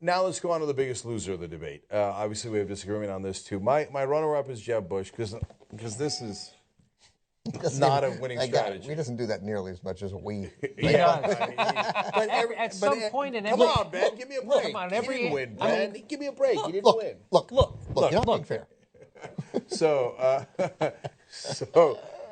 now let's go on to the biggest loser of the debate. Obviously, we have disagreement on this, too. My runner-up is Jeb Bush, because this is not a winning strategy. He doesn't do that nearly as much as we. He does. At some point in come every... on, Ben, give me a break. Come on, he didn't win, Ben. Give me a break. He didn't win. Look, you're not being fair. So,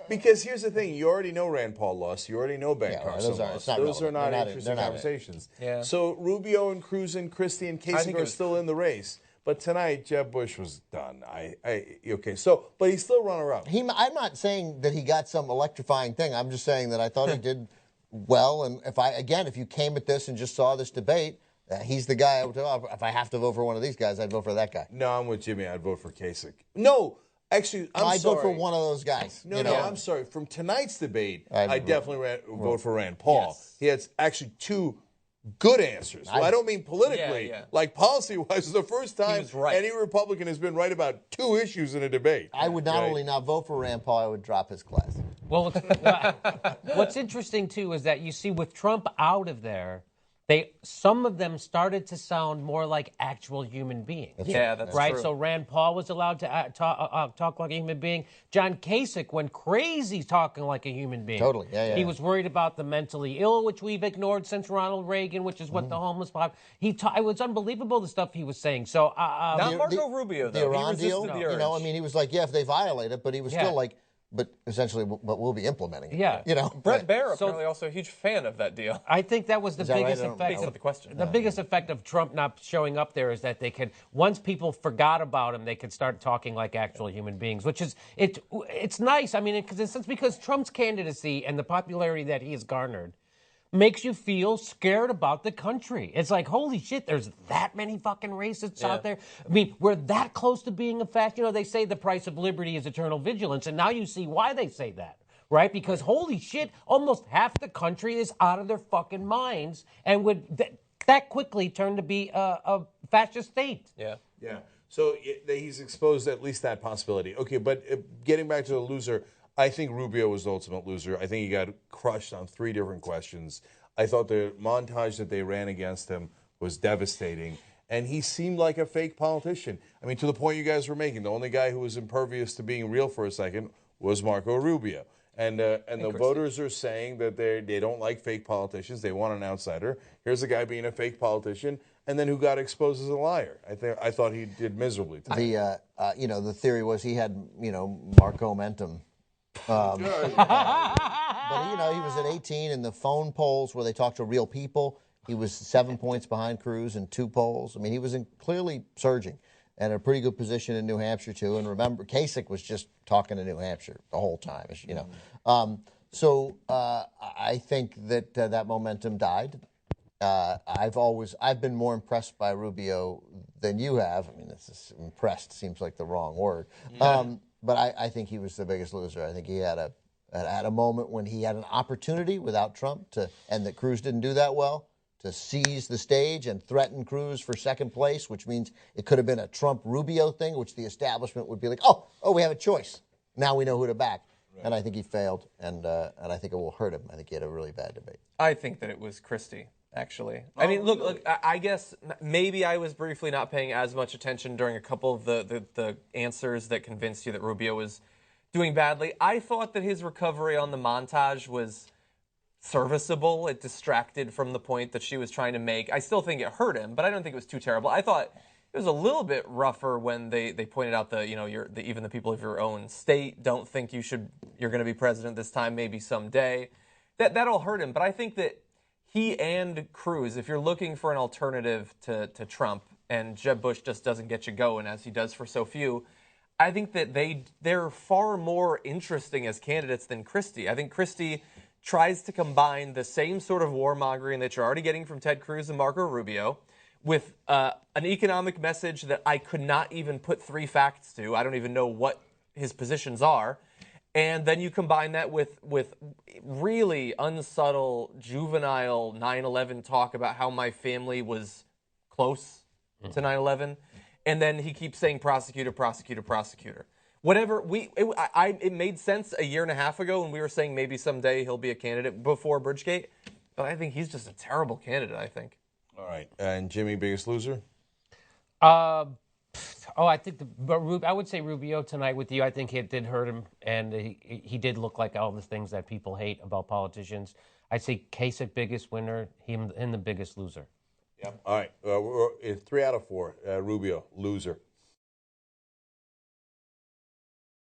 because here's the thing, you already know Rand Paul lost, you already know Ben Carson lost. Those are not interesting conversations. Yeah. So Rubio and Cruz and Christie and Kasich are still in the race. But tonight, Jeb Bush was done. But he's still runner-up. I'm not saying that he got some electrifying thing. I'm just saying that I thought he did well. And if you came at this and just saw this debate, he's the guy. If I have to vote for one of these guys, I'd vote for that guy. No, I'm with Jimmy. I'd vote for Kasich. No, actually, I'd vote for one of those guys. No, I'm sorry. From tonight's debate, I definitely vote for Rand Paul. Yes. He had actually two good answers. Well, I don't mean politically. Like policy-wise, it's the first time any Republican has been right about two issues in a debate. I would not only not vote for Rand Paul, I would drop his class. Well, what's interesting, too, is that you see with Trump out of there, some of them started to sound more like actual human beings. That's right. True. So Rand Paul was allowed to talk like a human being. John Kasich went crazy talking like a human being. Totally. He was worried about the mentally ill, which we've ignored since Ronald Reagan, which is what the homeless pop. It was unbelievable the stuff he was saying. So not Marco Rubio though. The Iran deal. He was like, if they violate it, but he was still like. But essentially, we'll be implementing it. Yeah. Brett Baer apparently also a huge fan of that deal. I think that was the biggest effect. Of the question. The biggest effect of Trump not showing up there is that they could, once people forgot about him, they could start talking like actual human beings, which is it's nice. I mean, it's because Trump's candidacy and the popularity that he has garnered makes you feel scared about the country. It's like, holy shit, there's that many fucking racists out there. I mean, we're that close to being a fact. They say the price of liberty is eternal vigilance, and now you see why they say that, right? Because holy shit, almost half the country is out of their fucking minds and would that quickly turn to be a fascist state. Yeah. So he's exposed at least that possibility. Okay, but getting back to the loser, I think Rubio was the ultimate loser. I think he got crushed on 3 different questions. I thought the montage that they ran against him was devastating. And he seemed like a fake politician. I mean, to the point you guys were making, the only guy who was impervious to being real for a second was Marco Rubio. And the voters are saying that they don't like fake politicians. They want an outsider. Here's a guy being a fake politician, and then who got exposed as a liar. I thought he did miserably today. The theory was he had, Marco-mentum. But he was at 18 in the phone polls where they talked to real people. He was 7 points behind Cruz in 2 polls. I mean, he was clearly surging and a pretty good position in New Hampshire too. And remember, Kasich was just talking to New Hampshire the whole time, So I think that momentum died. I've been more impressed by Rubio than you have. I mean, impressed seems like the wrong word. But I think he was the biggest loser. I think he had a moment when he had an opportunity without Trump and that Cruz didn't do that well, to seize the stage and threaten Cruz for second place, which means it could have been a Trump-Rubio thing, which the establishment would be like, oh, we have a choice. Now we know who to back. Right. And I think he failed, and I think it will hurt him. I think he had a really bad debate. I think that it was Christie. Actually, I mean, look. I guess maybe I was briefly not paying as much attention during a couple of the answers that convinced you that Rubio was doing badly. I thought that his recovery on the montage was serviceable. It distracted from the point that she was trying to make. I still think it hurt him, but I don't think it was too terrible. I thought it was a little bit rougher when they pointed out even the people of your own state don't think you're going to be president this time, maybe someday. That all hurt him, but I think that he and Cruz, if you're looking for an alternative to Trump, and Jeb Bush just doesn't get you going as he does for so few, I think that they're far more interesting as candidates than Christie. I think Christie tries to combine the same sort of warmongering that you're already getting from Ted Cruz and Marco Rubio with an economic message that I could not even put 3 facts to. I don't even know what his positions are. And then you combine that with really unsubtle, juvenile 9/11 talk about how my family was close to 9/11. And then he keeps saying prosecutor, prosecutor, prosecutor. Whatever, it made sense a year and a half ago when we were saying maybe someday he'll be a candidate before Bridgegate. But I think he's just a terrible candidate, I think. All right. And Jimmy, biggest loser? I think I would say Rubio tonight with you. I think it did hurt him, and he did look like all the things that people hate about politicians. I'd say Kasich biggest winner, him the biggest loser. Yep. All right. 3 out of 4. Rubio, loser.